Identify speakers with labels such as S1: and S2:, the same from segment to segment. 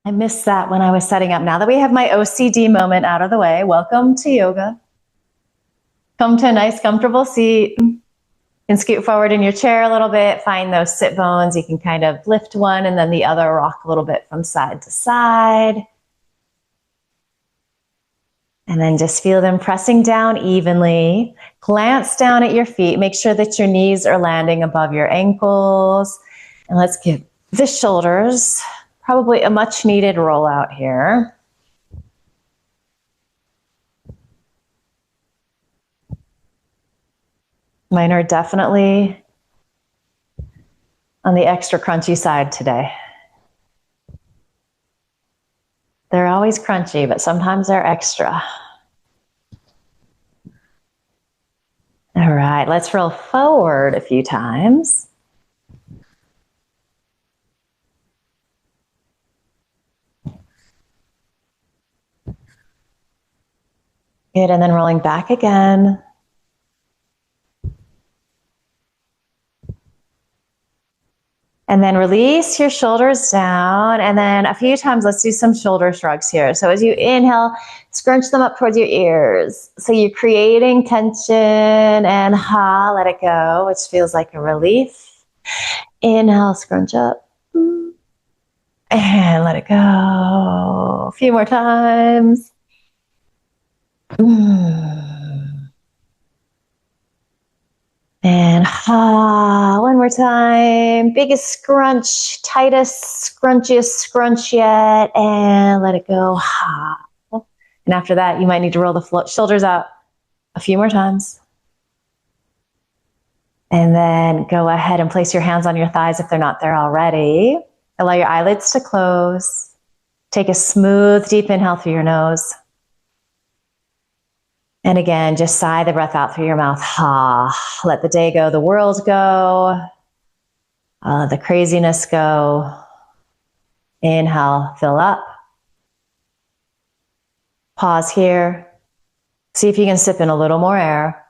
S1: I missed that when I was setting up. Now that we have my OCD moment out of the way, welcome to yoga. Come to a nice, comfortable seat and scoot forward in your chair a little bit. Find those sit bones. You can kind of lift one and then the other, rock a little bit from side to side. And then just feel them pressing down evenly. Glance down at your feet. Make sure that your knees are landing above your ankles. And let's give the shoulders probably a much needed rollout here. Mine are definitely on the extra crunchy side today. They're always crunchy, but sometimes they're extra. All right, let's roll forward a few times. Good, and then rolling back again. And then release your shoulders down. And then a few times, let's do some shoulder shrugs here. So as you inhale, scrunch them up towards your ears. So you're creating tension and let it go, which feels like a relief. Inhale, scrunch up. And let it go. A few more times. And one more time. Biggest scrunch, tightest, scrunchiest scrunch yet. And let it go. And after that, you might need to roll the shoulders out a few more times. And then go ahead and place your hands on your thighs if they're not there already. Allow your eyelids to close. Take a smooth, deep inhale through your nose. And again, just sigh the breath out through your mouth. Let the day go, the world go, the craziness go. Inhale, fill up. Pause here. See if you can sip in a little more air.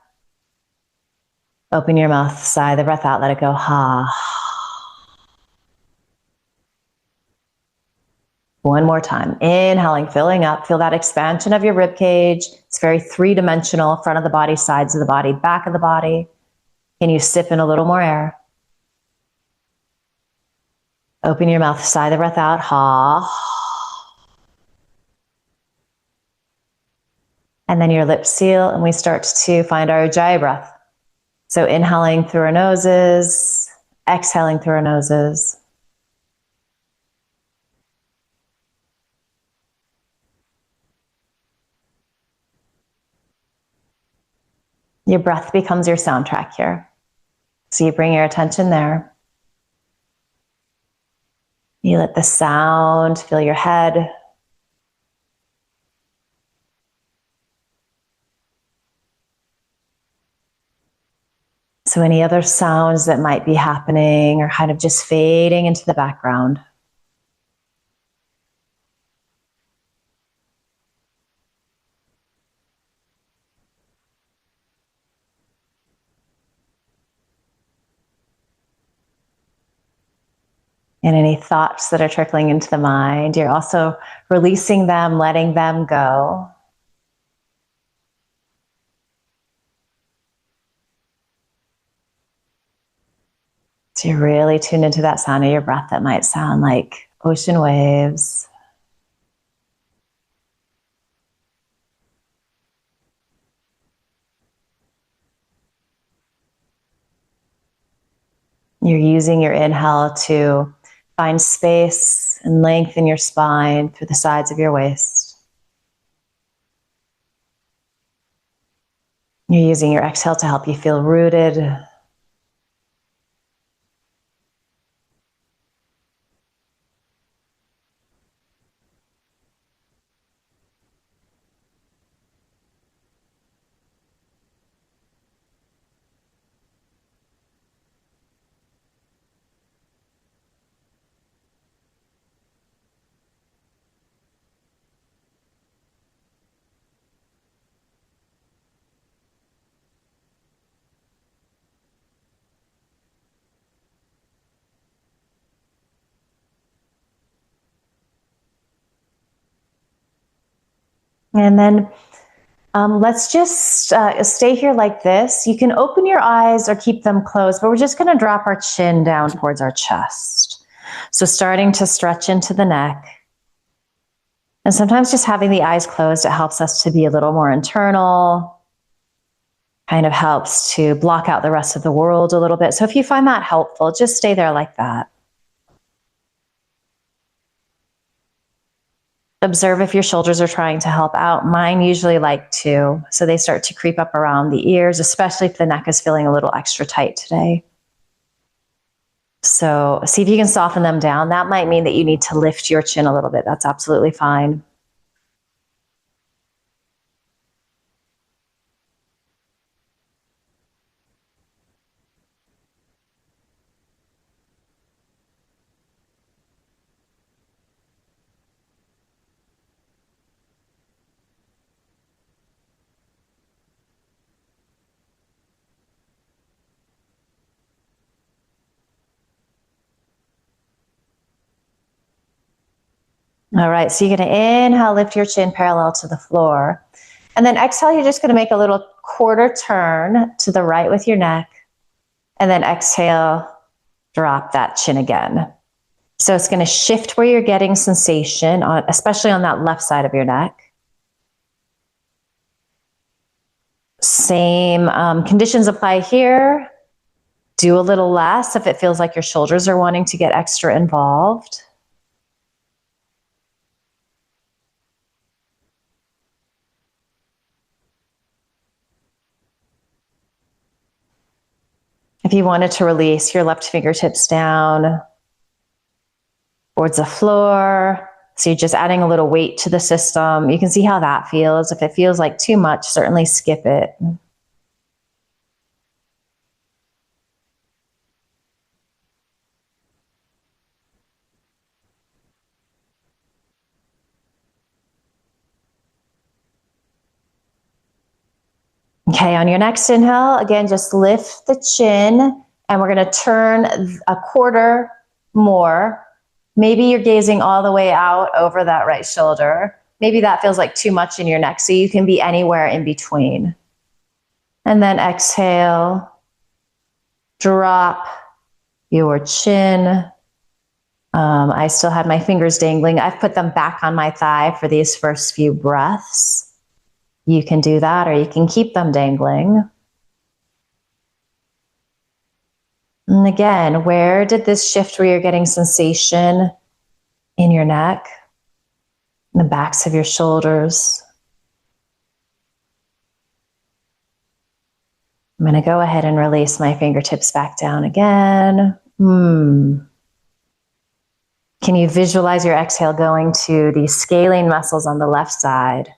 S1: Open your mouth, sigh the breath out, let it go. One more time. Inhaling, filling up. Feel that expansion of your rib cage. It's very three-dimensional. Front of the body, sides of the body, back of the body. Can you sip in a little more air? Open your mouth, sigh the breath out. And then your lips seal, and we start to find our Ujjayi breath. So inhaling through our noses, exhaling through our noses. Your breath becomes your soundtrack here. So you bring your attention there. You let the sound fill your head. So any other sounds that might be happening are kind of just fading into the background. And any thoughts that are trickling into the mind, you're also releasing them, letting them go. So you're really tuned into that sound of your breath that might sound like ocean waves. You're using your inhale to find space and length in your spine through the sides of your waist. You're using your exhale to help you feel rooted. And then let's just stay here like this. You can open your eyes or keep them closed, but we're just going to drop our chin down towards our chest. So starting to stretch into the neck. And sometimes just having the eyes closed, it helps us to be a little more internal, kind of helps to block out the rest of the world a little bit. So if you find that helpful, just stay there like that. Observe if your shoulders are trying to help out. Mine usually like to, so they start to creep up around the ears, especially if the neck is feeling a little extra tight today. So see if you can soften them down. That might mean that you need to lift your chin a little bit. That's absolutely fine. All right, so you're going to inhale, lift your chin parallel to the floor. And then exhale, you're just going to make a little quarter turn to the right with your neck. And then exhale, drop that chin again. So it's going to shift where you're getting sensation, especially on that left side of your neck. Same conditions apply here. Do a little less if it feels like your shoulders are wanting to get extra involved. If you wanted to release your left fingertips down towards the floor, so you're just adding a little weight to the system. You can see how that feels. If it feels like too much, certainly skip it. Okay, on your next inhale, again, just lift the chin and we're going to turn a quarter more. Maybe you're gazing all the way out over that right shoulder. Maybe that feels like too much in your neck, so you can be anywhere in between. And then exhale, drop your chin. I still had my fingers dangling. I've put them back on my thigh for these first few breaths. You can do that, or you can keep them dangling. And again, where did this shift where you're getting sensation in your neck, in the backs of your shoulders? I'm going to go ahead and release my fingertips back down again. Can you visualize your exhale going to the scalene muscles on the left side?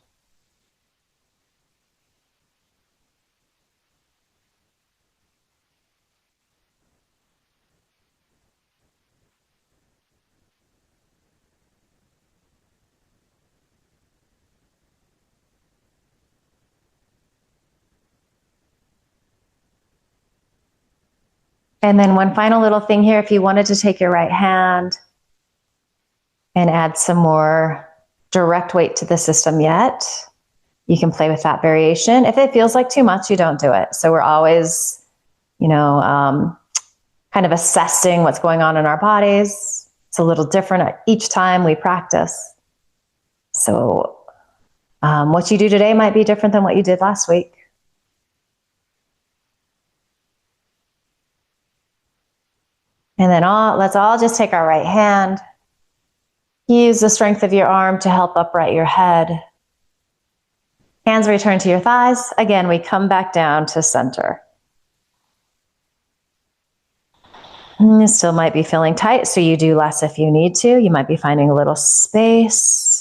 S1: And then one final little thing here, if you wanted to take your right hand and add some more direct weight to the system yet, you can play with that variation. If it feels like too much, you don't do it. So we're always, kind of assessing what's going on in our bodies. It's a little different each time we practice. So what you do today might be different than what you did last week. And then let's all just take our right hand. Use the strength of your arm to help upright your head. Hands return to your thighs. Again, we come back down to center. You still might be feeling tight, so you do less if you need to. You might be finding a little space.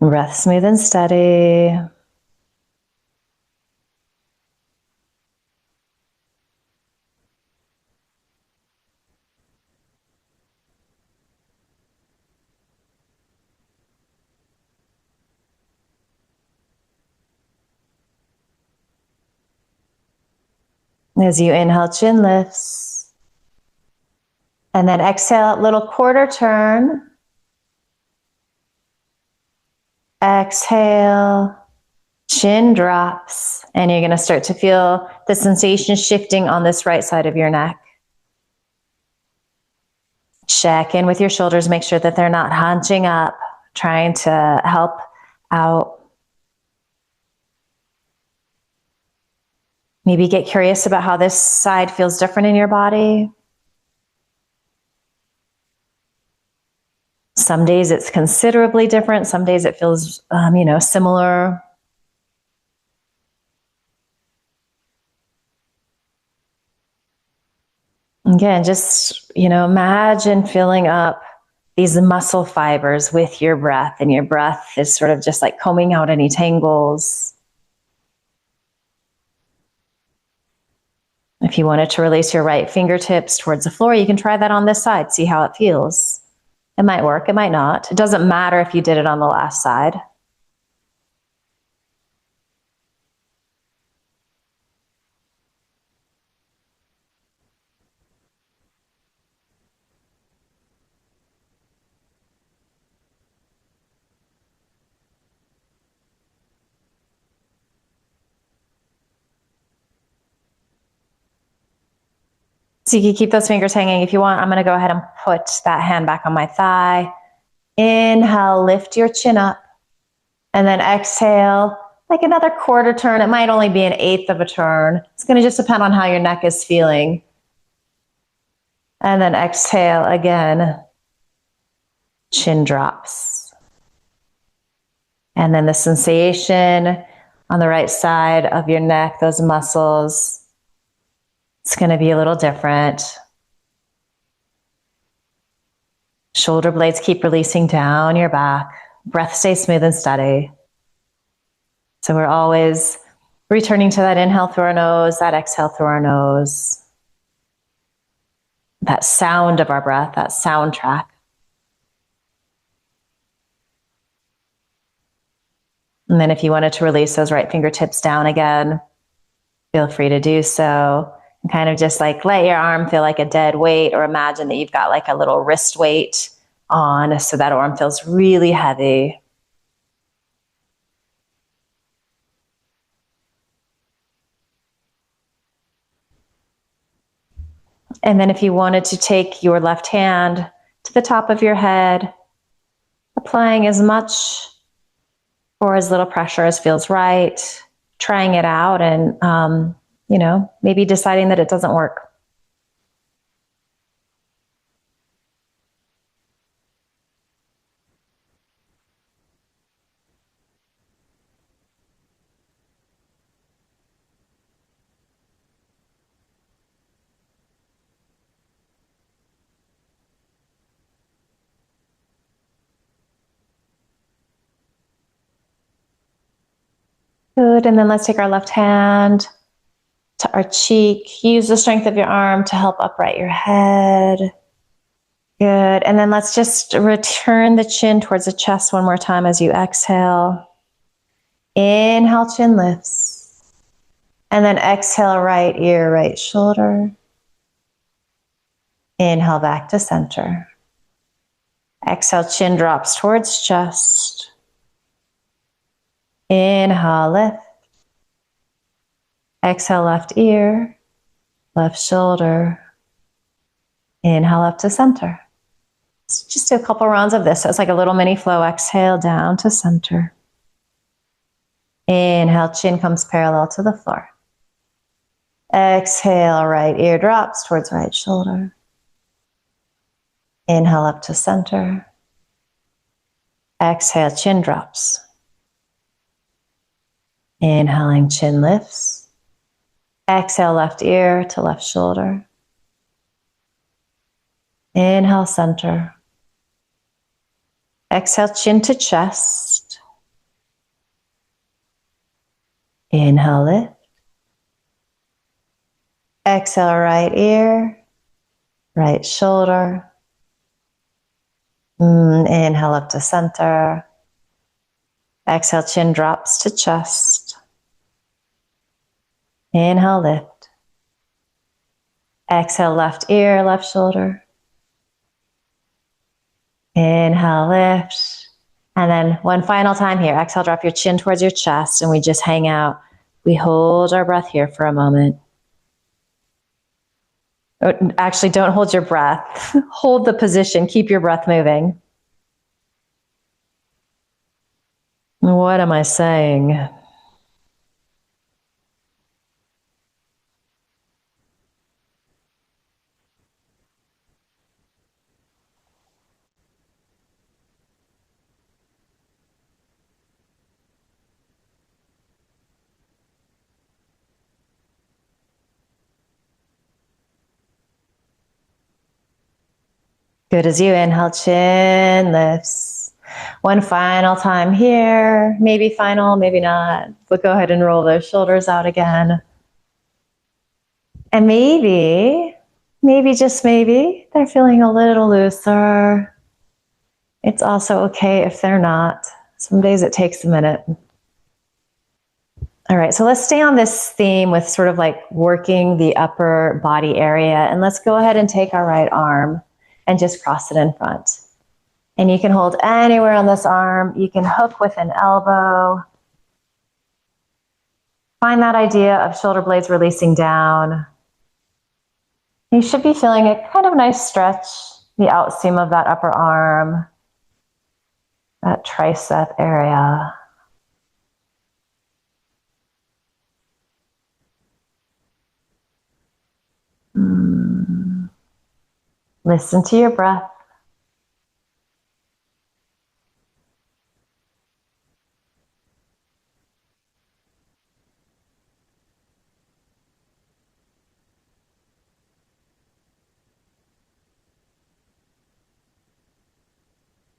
S1: Breath smooth and steady. As you inhale, chin lifts. And then exhale, little quarter turn. Exhale, chin drops. And you're going to start to feel the sensation shifting on this right side of your neck. Check in with your shoulders. Make sure that they're not hunching up, trying to help out. Maybe get curious about how this side feels different in your body. Some days it's considerably different. Some days it feels, similar. Again, just, imagine filling up these muscle fibers with your breath, and your breath is sort of just like combing out any tangles. If you wanted to release your right fingertips towards the floor, you can try that on this side, see how it feels. It might work, it might not. It doesn't matter if you did it on the last side. So you can keep those fingers hanging if you want. I'm going to go ahead and put that hand back on my thigh. Inhale, lift your chin up. And then exhale, like another quarter turn. It might only be an eighth of a turn. It's going to just depend on how your neck is feeling. And then exhale again. Chin drops. And then the sensation on the right side of your neck, those muscles, it's going to be a little different. Shoulder blades keep releasing down your back. Breath stays smooth and steady. So we're always returning to that inhale through our nose, that exhale through our nose. That sound of our breath, that soundtrack. And then if you wanted to release those right fingertips down again, feel free to do so. And kind of just like let your arm feel like a dead weight, or imagine that you've got like a little wrist weight on, so that arm feels really heavy. And then if you wanted to take your left hand to the top of your head, applying as much or as little pressure as feels right, trying it out and, maybe deciding that it doesn't work. Good, and then let's take our left hand to our cheek. Use the strength of your arm to help upright your head. Good, and then let's just return the chin towards the chest one more time as you exhale. Inhale, chin lifts. And then exhale, right ear, right shoulder. Inhale, back to center. Exhale, chin drops towards chest. Inhale, lift. Exhale, left ear, left shoulder. Inhale up to center. Let's just do a couple rounds of this. So it's like a little mini flow. Exhale down to center. Inhale, chin comes parallel to the floor. Exhale, right ear drops towards right shoulder. Inhale up to center. Exhale, chin drops. Inhaling, chin lifts. Exhale, left ear to left shoulder. Inhale, center. Exhale, chin to chest. Inhale, lift. Exhale, right ear, right shoulder. Inhale up to center. Exhale, chin drops to chest. Inhale, lift. Exhale, left ear, left shoulder. Inhale, lift. And then one final time here. Exhale, drop your chin towards your chest, and we just hang out. We hold our breath here for a moment. Actually, don't hold your breath. Hold the position. Keep your breath moving. What am I saying? Good. As you inhale, chin lifts. One final time here. Maybe final, maybe not. But go ahead and roll those shoulders out again. And maybe, just maybe, they're feeling a little looser. It's also okay if they're not. Some days it takes a minute. All right, so let's stay on this theme with sort of like working the upper body area. And let's go ahead and take our right arm and just cross it in front. And you can hold anywhere on this arm. You can hook with an elbow. Find that idea of shoulder blades releasing down. You should be feeling a kind of nice stretch, the outseam of that upper arm, that tricep area. Listen to your breath.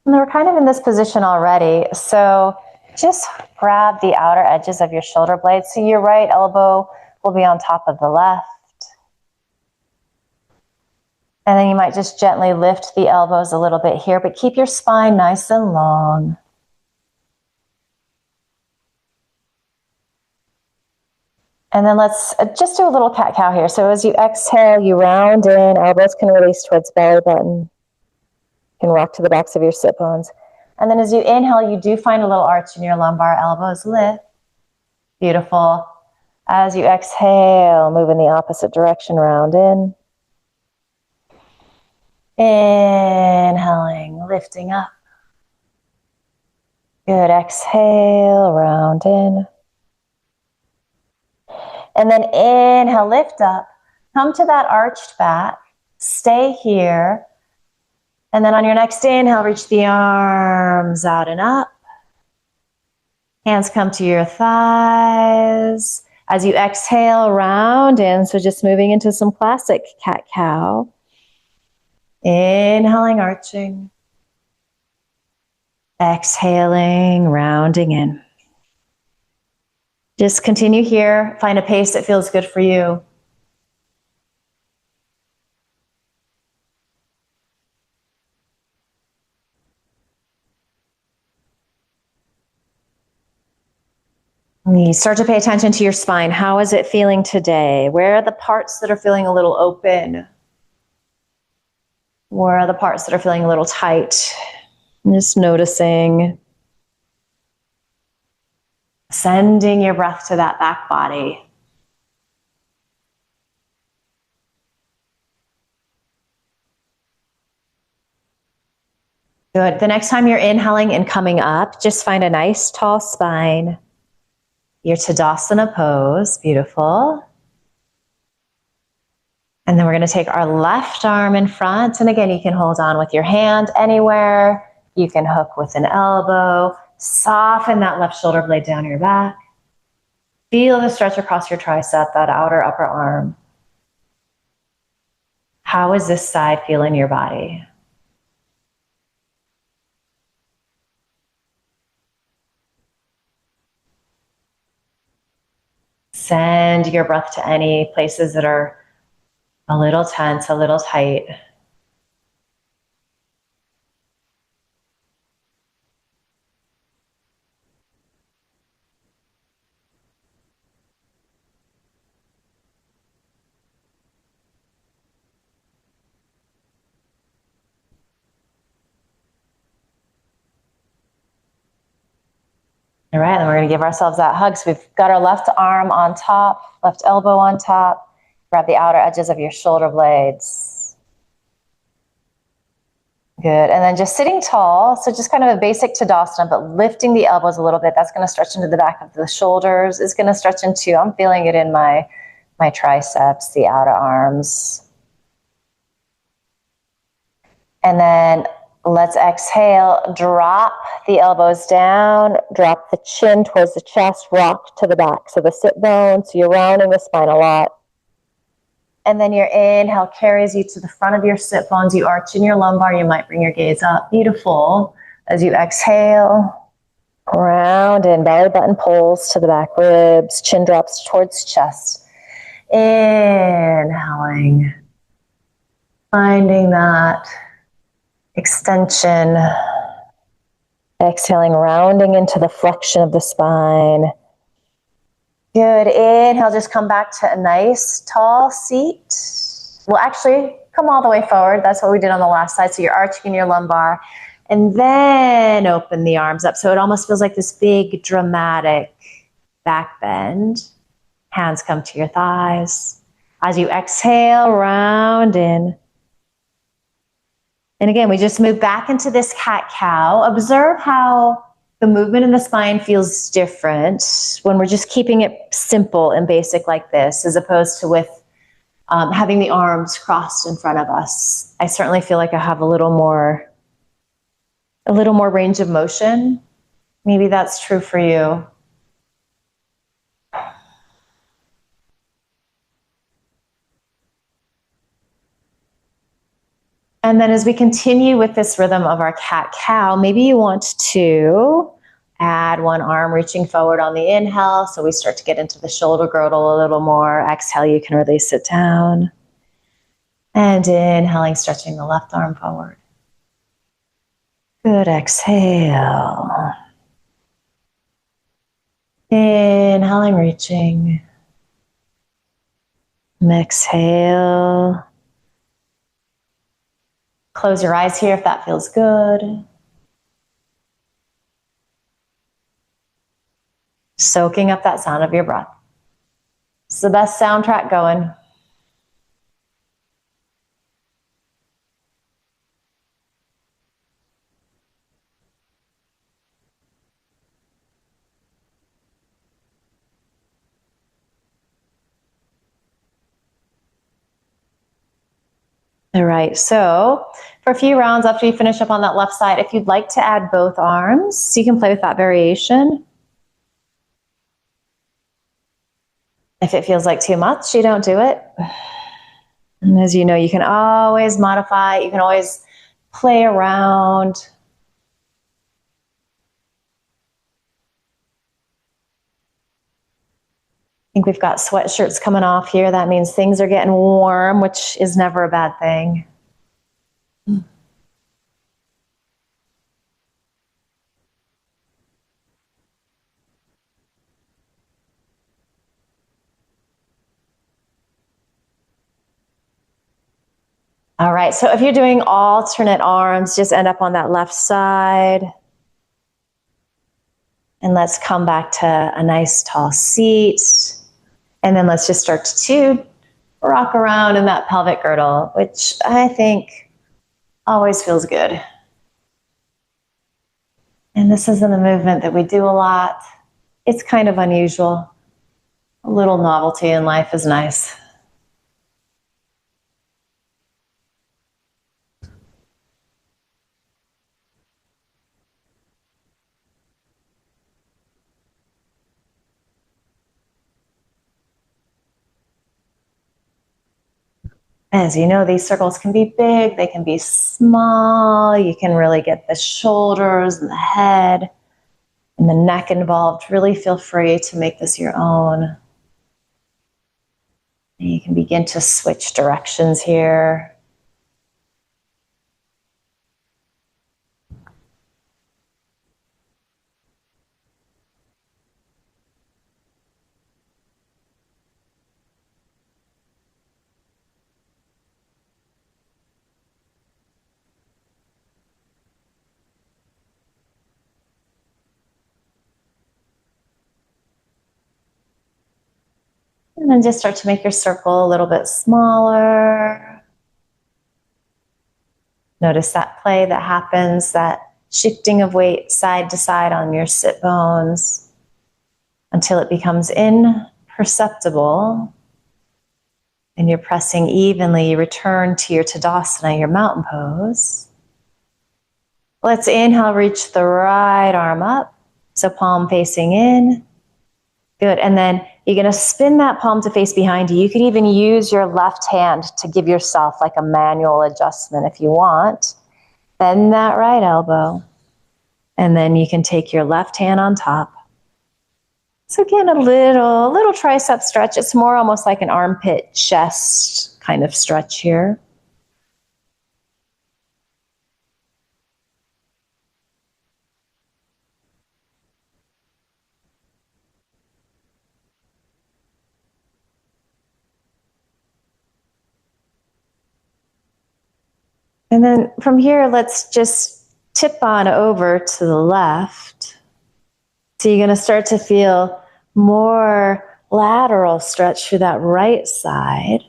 S1: And we're kind of in this position already, so just grab the outer edges of your shoulder blades. So your right elbow will be on top of the left. And then you might just gently lift the elbows a little bit here, but keep your spine nice and long. And then let's just do a little cat-cow here. So as you exhale, you round in, elbows can release towards belly button. You can rock to the backs of your sit bones. And then as you inhale, you do find a little arch in your lumbar, elbows lift. Beautiful. As you exhale, move in the opposite direction, round in. Inhaling, lifting up. Good, exhale, round in. And then inhale, lift up. Come to that arched back. Stay here. And then on your next inhale, reach the arms out and up. Hands come to your thighs. As you exhale, round in. So just moving into some classic cat-cow. Inhaling, arching. Exhaling, rounding in. Just continue here. Find a pace that feels good for you. You start to pay attention to your spine. How is it feeling today? Where are the parts that are feeling a little open? Where are the parts that are feeling a little tight? I'm just noticing. Sending your breath to that back body. Good. The next time you're inhaling and coming up, just find a nice tall spine. Your Tadasana pose. Beautiful. And then we're going to take our left arm in front. And again, you can hold on with your hand anywhere. You can hook with an elbow. Soften that left shoulder blade down your back. Feel the stretch across your tricep, that outer upper arm. How is this side feel in your body? Send your breath to any places that are a little tense, a little tight. All right, then we're gonna give ourselves that hug. So we've got our left arm on top, left elbow on top. Grab the outer edges of your shoulder blades. Good, and then just sitting tall. So just kind of a basic Tadasana, but lifting the elbows a little bit. That's gonna stretch into the back of the shoulders. It's gonna stretch into, I'm feeling it in my triceps, the outer arms. And then let's exhale, drop the elbows down, drop the chin towards the chest, rock to the back. So the sit bones, so you're rounding the spine a lot. And then your inhale carries you to the front of your sit bones. You arch in your lumbar. You might bring your gaze up. Beautiful. As you exhale, round in, belly button pulls to the back ribs, chin drops towards chest. Inhaling, finding that extension. Exhaling, rounding into the flexion of the spine. Good. Inhale, just come back to a nice tall seat. Well, actually, come all the way forward. That's what we did on the last side. So you're arching your lumbar. And then open the arms up. So it almost feels like this big, dramatic back bend. Hands come to your thighs. As you exhale, round in. And again, we just move back into this cat-cow. Observe how the movement in the spine feels different when we're just keeping it simple and basic like this, as opposed to with having the arms crossed in front of us. I certainly feel like I have a little more range of motion. Maybe that's true for you. And then as we continue with this rhythm of our cat-cow, maybe you want to add one arm reaching forward on the inhale. So we start to get into the shoulder girdle a little more. Exhale, you can release it down. And inhaling, stretching the left arm forward. Good, exhale. Inhaling, reaching. And exhale. Close your eyes here if that feels good. Soaking up that sound of your breath. It's the best soundtrack going. All right, so for a few rounds after you finish up on that left side, if you'd like to add both arms, so you can play with that variation. If it feels like too much, you don't do it. And as you know, you can always modify, you can always play around. I think we've got sweatshirts coming off here. That means things are getting warm, which is never a bad thing. All right, so if you're doing alternate arms, just end up on that left side. And let's come back to a nice tall seat. And then let's just start to rock around in that pelvic girdle, which I think always feels good. And this isn't a movement that we do a lot. It's kind of unusual. A little novelty in life is nice. As you know, these circles can be big, they can be small. You can really get the shoulders and the head and the neck involved. Really feel free to make this your own. And you can begin to switch directions here. And then just start to make your circle a little bit smaller. Notice that play that happens, that shifting of weight side to side on your sit bones until it becomes imperceptible. And you're pressing evenly. You return to your Tadasana, your mountain pose. Let's inhale, reach the right arm up. So palm facing in. Good. And then you're going to spin that palm to face behind you. You can even use your left hand to give yourself like a manual adjustment if you want. Bend that right elbow. And then you can take your left hand on top. So again, a little tricep stretch. It's more almost like an armpit chest kind of stretch here. And then from here, let's just tip on over to the left. So you're going to start to feel more lateral stretch through that right side.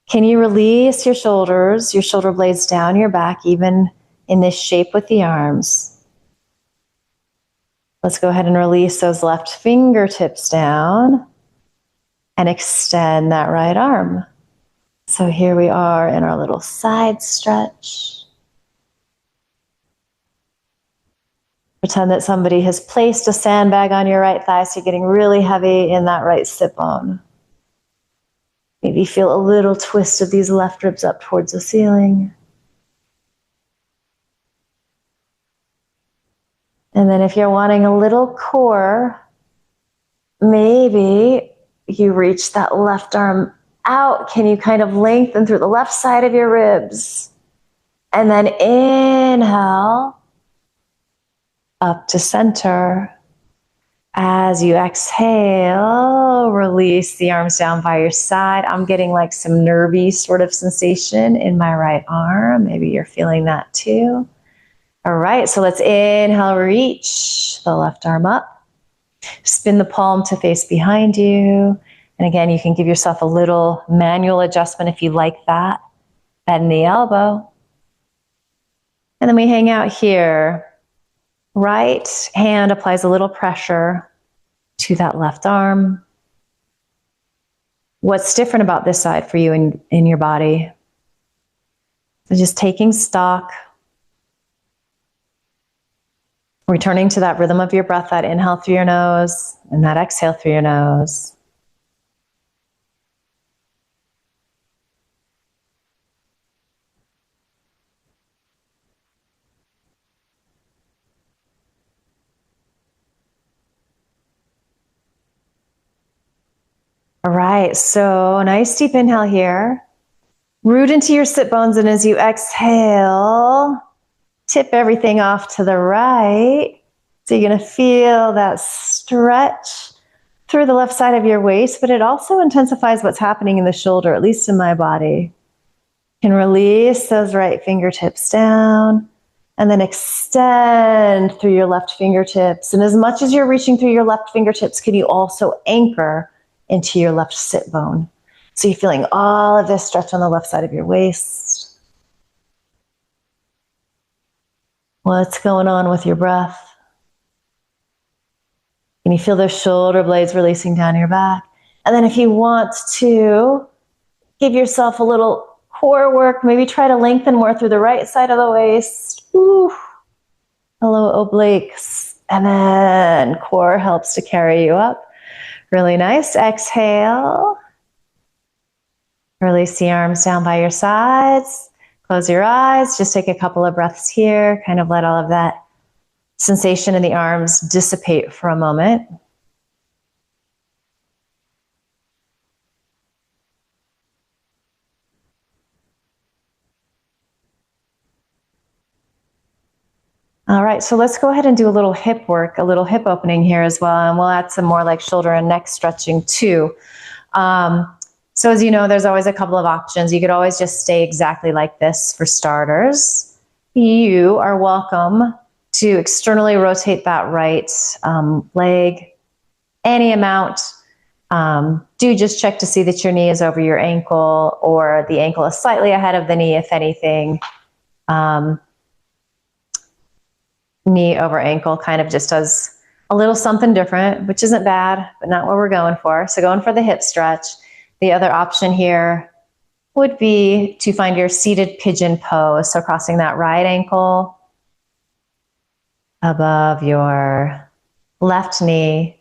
S1: Can you release your shoulders, your shoulder blades down your back, even in this shape with the arms? Let's go ahead and release those left fingertips down and extend that right arm. So here we are in our little side stretch. Pretend that somebody has placed a sandbag on your right thigh, so you're getting really heavy in that right sit bone. Maybe feel a little twist of these left ribs up towards the ceiling. And then if you're wanting a little core, maybe you reach that left arm out. Can you kind of lengthen through the left side of your ribs? And then inhale up to center. As you exhale, release the arms down by your side. I'm getting like some nervy sort of sensation in my right arm. Maybe you're feeling that too. All right, so let's inhale, reach the left arm up. Spin the palm to face behind you. And again, you can give yourself a little manual adjustment if you like that. Bend the elbow. And then we hang out here. Right hand applies a little pressure to that left arm. What's different about this side for you in your body? So just taking stock, returning to that rhythm of your breath, that inhale through your nose and that exhale through your nose. All right, so nice deep inhale here. Root into your sit bones, and as you exhale, tip everything off to the right. So you're gonna feel that stretch through the left side of your waist, but it also intensifies what's happening in the shoulder, at least in my body. You can release those right fingertips down and then extend through your left fingertips. And as much as you're reaching through your left fingertips, can you also anchor into your left sit bone? So you're feeling all of this stretch on the left side of your waist. What's going on with your breath? Can you feel those shoulder blades releasing down your back? And then if you want to give yourself a little core work, maybe try to lengthen more through the right side of the waist. Ooh. Hello, obliques. And then core helps to carry you up. Really nice. Exhale. Release the arms down by your sides. Close your eyes. Just take a couple of breaths here. Kind of let all of that sensation in the arms dissipate for a moment. All right, so let's go ahead and do a little hip work, a little hip opening here as well, and we'll add some more like shoulder and neck stretching too. So as you know, there's always a couple of options. You could always just stay exactly like this for starters. You are welcome to externally rotate that right leg any amount. Do just check to see that your knee is over your ankle or the ankle is slightly ahead of the knee, if anything. Knee over ankle kind of just does a little something different, which isn't bad, but not what we're going for. So going for the hip stretch. The other option here would be to find your seated pigeon pose. So crossing that right ankle above your left knee.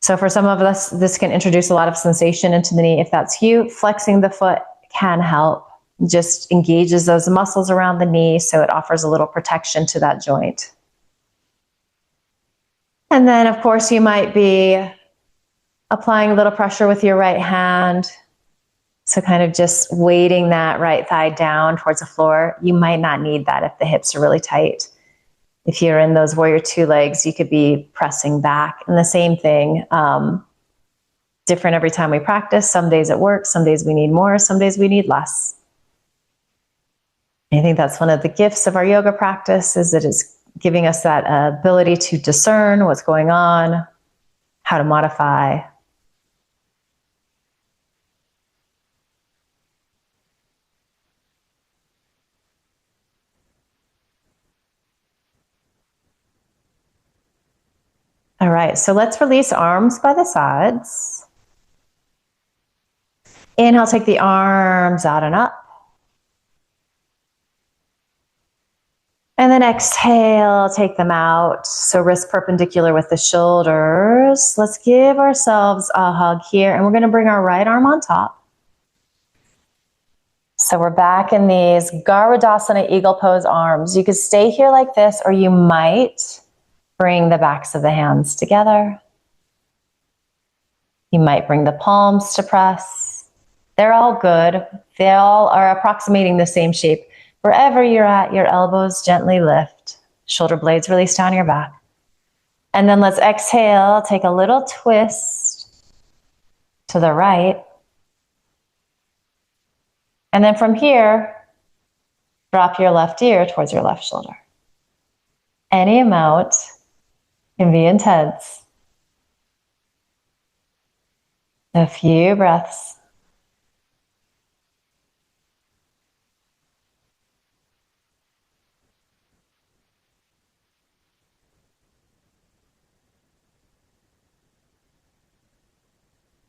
S1: So for some of us, this can introduce a lot of sensation into the knee. If that's you, flexing the foot can help. Just engages those muscles around the knee, so it offers a little protection to that joint. And then, of course, you might be applying a little pressure with your right hand. So kind of just weighting that right thigh down towards the floor. You might not need that if the hips are really tight. If you're in those warrior two legs, you could be pressing back. And the same thing, different every time we practice. Some days it works, some days we need more, some days we need less. I think that's one of the gifts of our yoga practice, is that it's giving us that ability to discern what's going on, how to modify. All right, so let's release arms by the sides. Inhale, take the arms out and up. And then exhale, take them out. So wrists perpendicular with the shoulders. Let's give ourselves a hug here, and we're going to bring our right arm on top. So we're back in these Garudasana eagle pose arms. You could stay here like this, or you might bring the backs of the hands together. You might bring the palms to press. They're all good. They all are approximating the same shape. Wherever you're at, your elbows gently lift. Shoulder blades release down your back. And then let's exhale, take a little twist to the right. And then from here, drop your left ear towards your left shoulder. Any amount can be intense. A few breaths.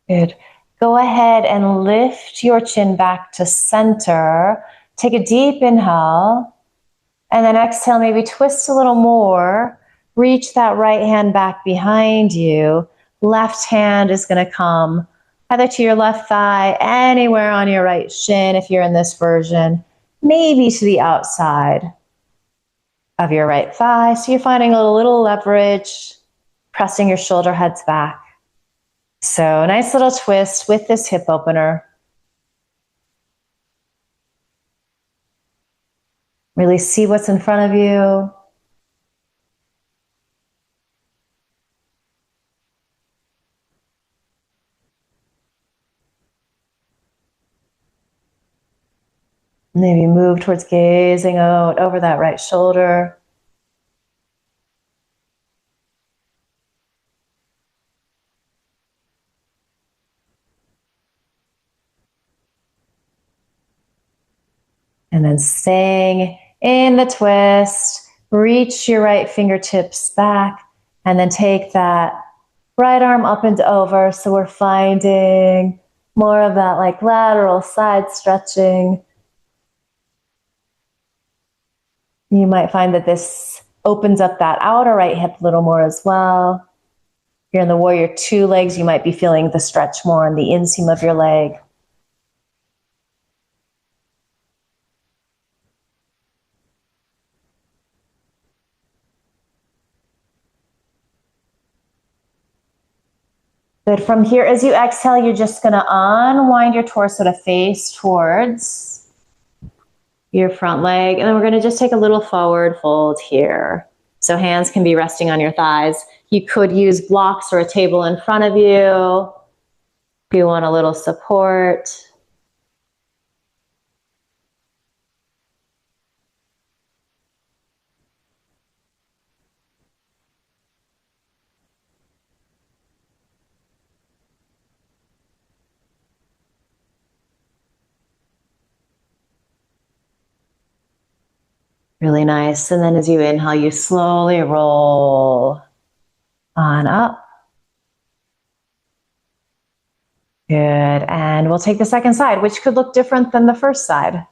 S1: Good. Go ahead and lift your chin back to center. Take a deep inhale. And then exhale, maybe twist a little more. Reach that right hand back behind you. Left hand is going to come either to your left thigh, anywhere on your right shin if you're in this version, maybe to the outside of your right thigh. So you're finding a little leverage, pressing your shoulder heads back. So nice little twist with this hip opener. Really see what's in front of you. Maybe move towards gazing out over that right shoulder. And then staying in the twist, reach your right fingertips back, and then take that right arm up and over. So we're finding more of that like lateral side stretching. You might find that this opens up that outer right hip a little more as well. If you're in the warrior two legs, you might be feeling the stretch more on the inseam of your leg. Good. From here, as you exhale, you're just going to unwind your torso to face towards your front leg. And then we're going to just take a little forward fold here. So hands can be resting on your thighs. You could use blocks or a table in front of you if you want a little support. Really nice. And then as you inhale, you slowly roll on up. Good. And we'll take the second side, which could look different than the first side.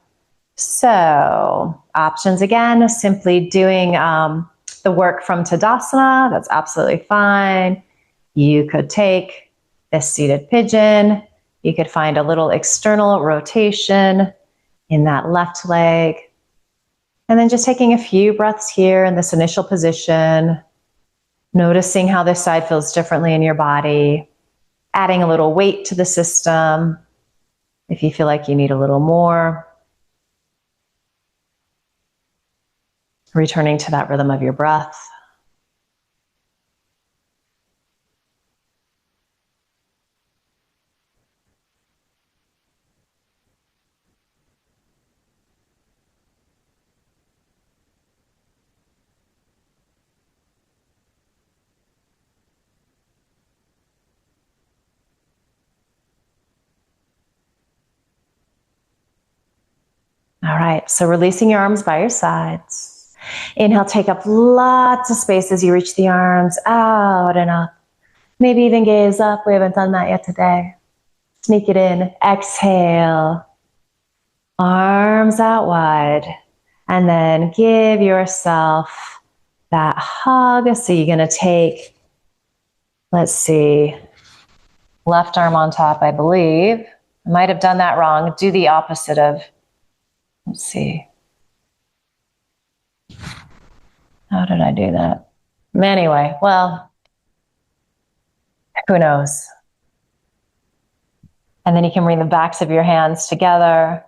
S1: So options again, simply doing the work from Tadasana. That's absolutely fine. You could take this seated pigeon. You could find a little external rotation in that left leg. And then just taking a few breaths here in this initial position, noticing how this side feels differently in your body, adding a little weight to the system if you feel like you need a little more. Returning to that rhythm of your breath. All right, so releasing your arms by your sides. Inhale, take up lots of space as you reach the arms out and up. Maybe even gaze up. We haven't done that yet today. Sneak it in. Exhale. Arms out wide. And then give yourself that hug. So you're going to take, let's see, left arm on top, I believe. I might have done that wrong. Do the opposite of, let's see. How did I do that? Anyway, well, who knows? And then you can bring the backs of your hands together,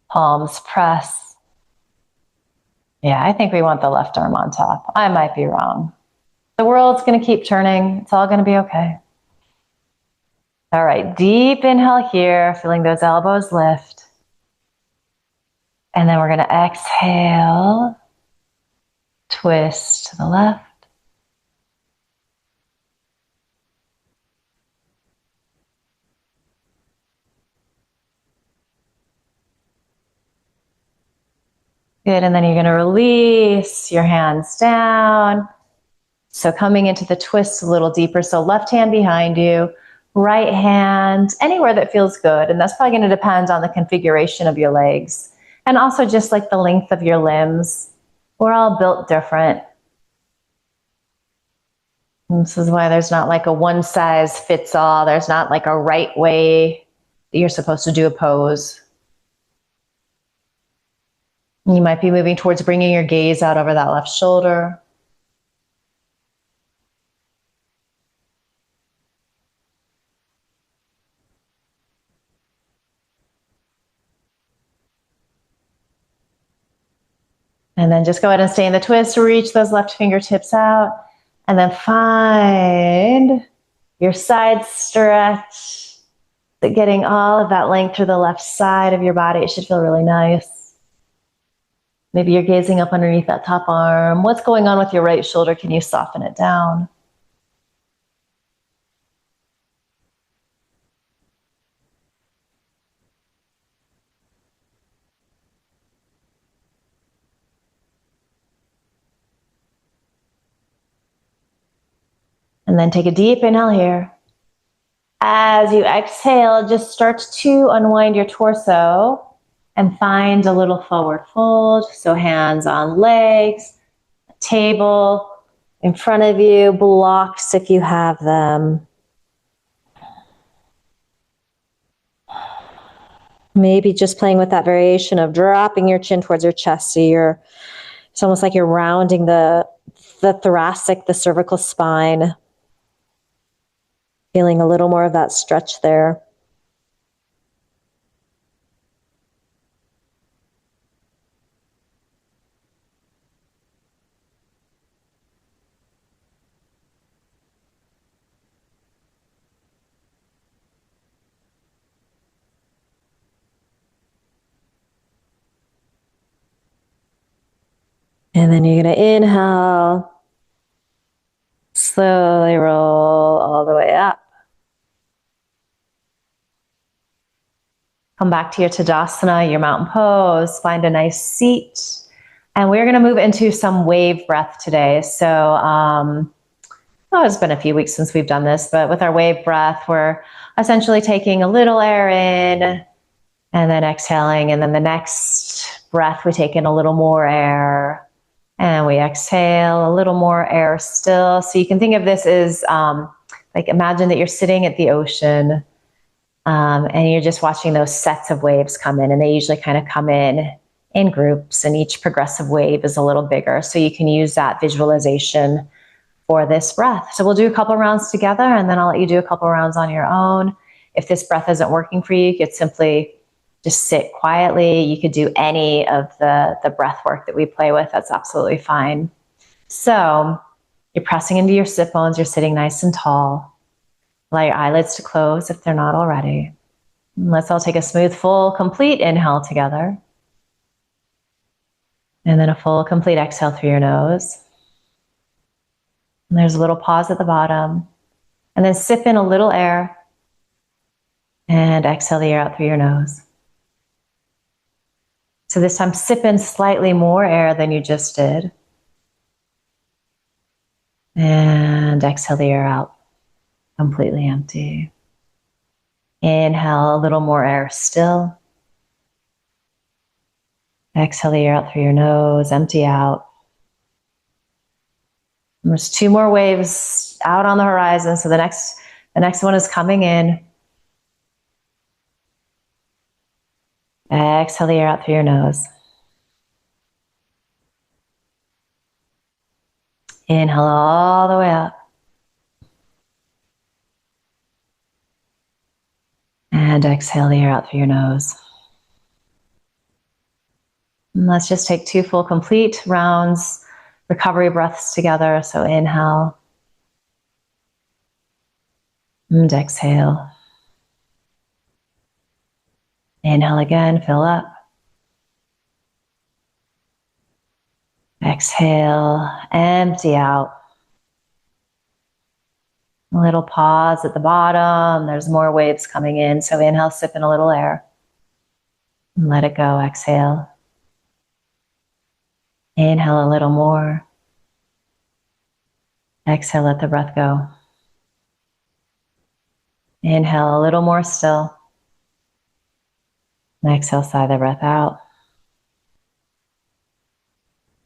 S1: palms press. Yeah, I think we want the left arm on top. I might be wrong. The world's going to keep turning. It's all going to be okay. All right, deep inhale here, feeling those elbows lift. And then we're going to exhale, twist to the left. Good, and then you're going to release your hands down. So coming into the twist a little deeper. So left hand behind you, right hand, anywhere that feels good. And that's probably going to depend on the configuration of your legs. And also just like the length of your limbs. We're all built different. And this is why there's not like a one size fits all. There's not like a right way that you're supposed to do a pose. You might be moving towards bringing your gaze out over that left shoulder. And then just go ahead and stay in the twist, reach those left fingertips out, and then find your side stretch, getting all of that length through the left side of your body. It should feel really nice. Maybe you're gazing up underneath that top arm. What's going on with your right shoulder? Can you soften it down? And then take a deep inhale here. As you exhale, just start to unwind your torso and find a little forward fold. So hands on legs, table in front of you, blocks if you have them. Maybe just playing with that variation of dropping your chin towards your chest. So it's almost like you're rounding the thoracic, the cervical spine. Feeling a little more of that stretch there. And then you're going to inhale, slowly roll all the way up. Come back to your Tadasana, your mountain pose. Find a nice seat. And we're going to move into some wave breath today. So, it's been a few weeks since we've done this, but with our wave breath, we're essentially taking a little air in and then exhaling. And then the next breath, we take in a little more air and we exhale a little more air still. So you can think of this as like imagine that you're sitting at the ocean and you're just watching those sets of waves come in, and they usually kind of come in groups, and each progressive wave is a little bigger. So you can use that visualization for this breath. So we'll do a couple rounds together, and then I'll let you do a couple rounds on your own. If this breath isn't working for you, you could simply just sit quietly. You could do any of the breath work that we play with. That's absolutely fine. So you're pressing into your sit bones. You're sitting nice and tall. Allow your eyelids to close if they're not already. And let's all take a smooth, full, complete inhale together. And then a full, complete exhale through your nose. And there's a little pause at the bottom. And then sip in a little air. And exhale the air out through your nose. So this time, sip in slightly more air than you just did. And exhale the air out. Completely empty. Inhale a little more air still. Exhale the air out through your nose, empty out. And there's 2 more waves out on the horizon, so the next one is coming in. Exhale the air out through your nose. Inhale all the way up. And exhale the air out through your nose. And let's just take 2 full complete rounds, recovery breaths together. So inhale. And exhale. Inhale again, fill up. Exhale, empty out. A little pause at the bottom. There's more waves coming in. So inhale, sip in a little air. And let it go, exhale. Inhale a little more. Exhale, let the breath go. Inhale a little more still. Exhale, sigh the breath out.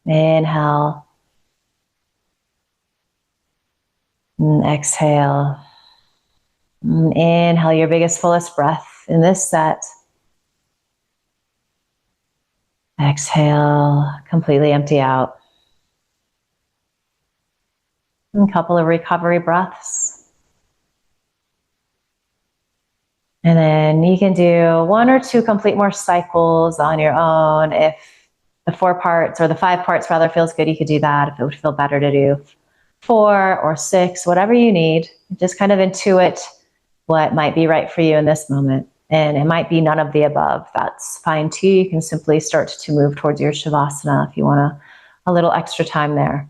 S1: Inhale. And exhale. And inhale your biggest, fullest breath in this set. Exhale, completely empty out. And a couple of recovery breaths. And then you can do 1 or 2 complete more cycles on your own. If the 4 parts or the 5 parts rather feels good, you could do that. If it would feel better to do 4 or 6, whatever you need, just kind of intuit what might be right for you in this moment. And it might be none of the above. That's fine too. You can simply start to move towards your Shavasana if you want a little extra time there.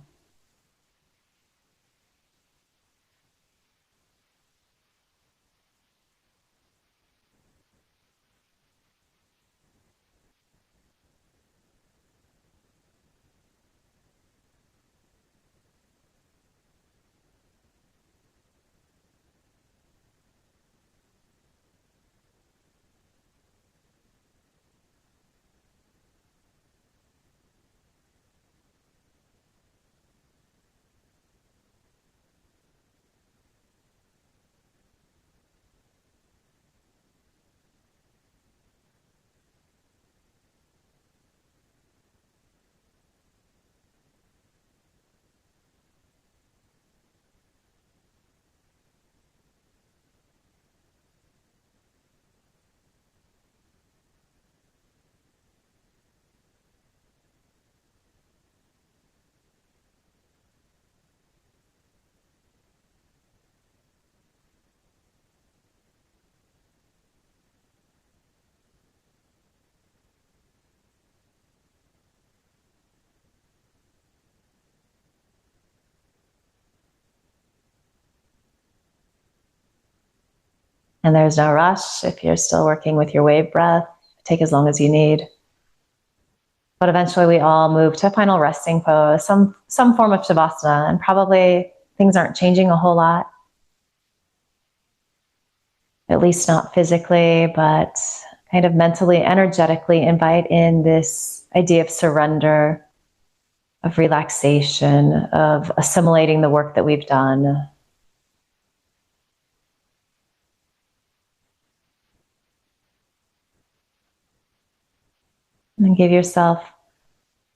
S1: And there's no rush. If you're still working with your wave breath, take as long as you need. But eventually we all move to a final resting pose, some form of Shavasana, and probably things aren't changing a whole lot. At least not physically, but kind of mentally, energetically invite in this idea of surrender, of relaxation, of assimilating the work that we've done. And give yourself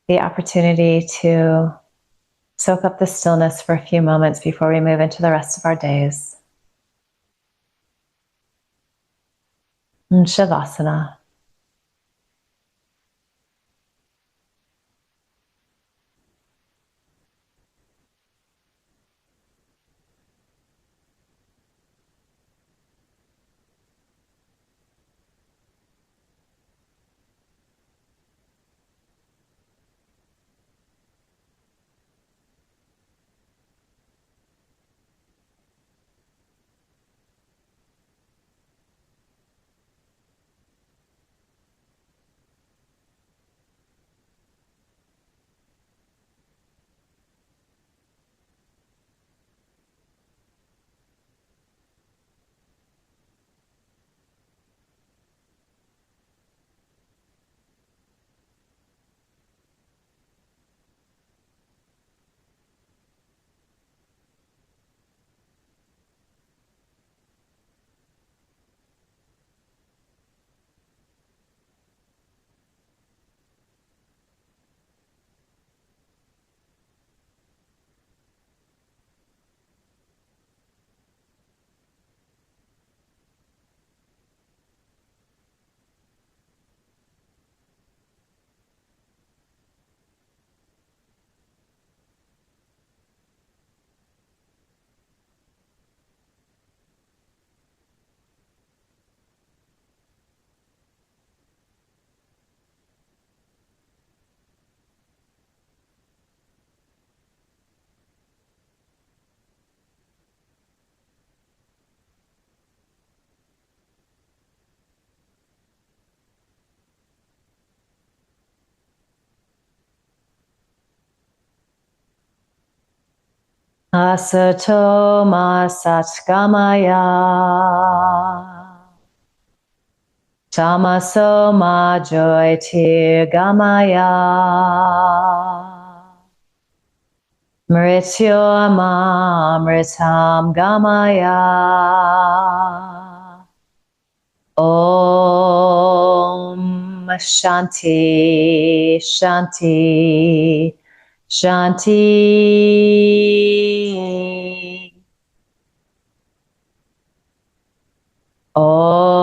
S1: the opportunity to soak up the stillness for a few moments before we move into the rest of our days. And Shavasana. Asato ma satgamaya. Tamaso ma jyotirgamaya. Mrityo ma mritam gamaya. Om Shanti Shanti Shanti. Om.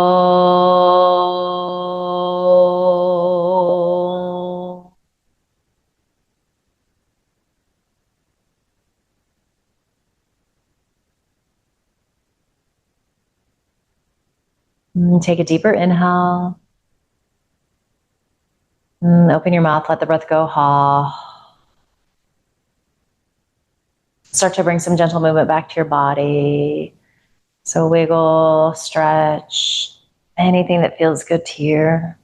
S1: Take a deeper inhale. Open your mouth, let the breath go. Ha. Start to bring some gentle movement back to your body. So wiggle, stretch, anything that feels good to you.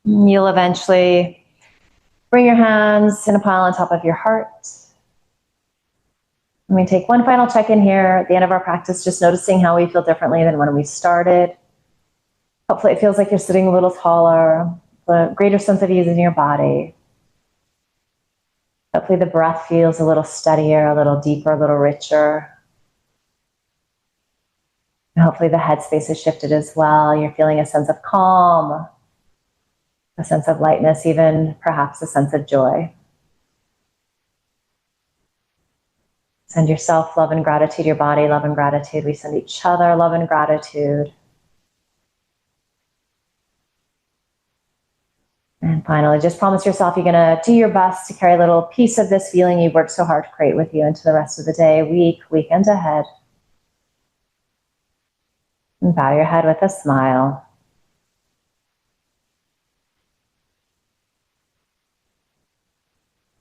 S1: You'll eventually bring your hands in a pile on top of your heart. Let me take one final check-in here at the end of our practice, just noticing how we feel differently than when we started. Hopefully it feels like you're sitting a little taller, a greater sense of ease in your body. Hopefully the breath feels a little steadier, a little deeper, a little richer. And hopefully the headspace has shifted as well. You're feeling a sense of calm, a sense of lightness, even perhaps a sense of joy. Send yourself love and gratitude, your body love and gratitude. We send each other love and gratitude. And finally, just promise yourself you're gonna do your best to carry a little piece of this feeling you've worked so hard to create with you into the rest of the day, week, weekend ahead. And bow your head with a smile.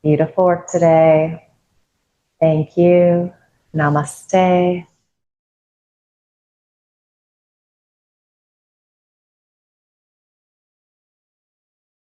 S1: Beautiful work today. Thank you. Namaste.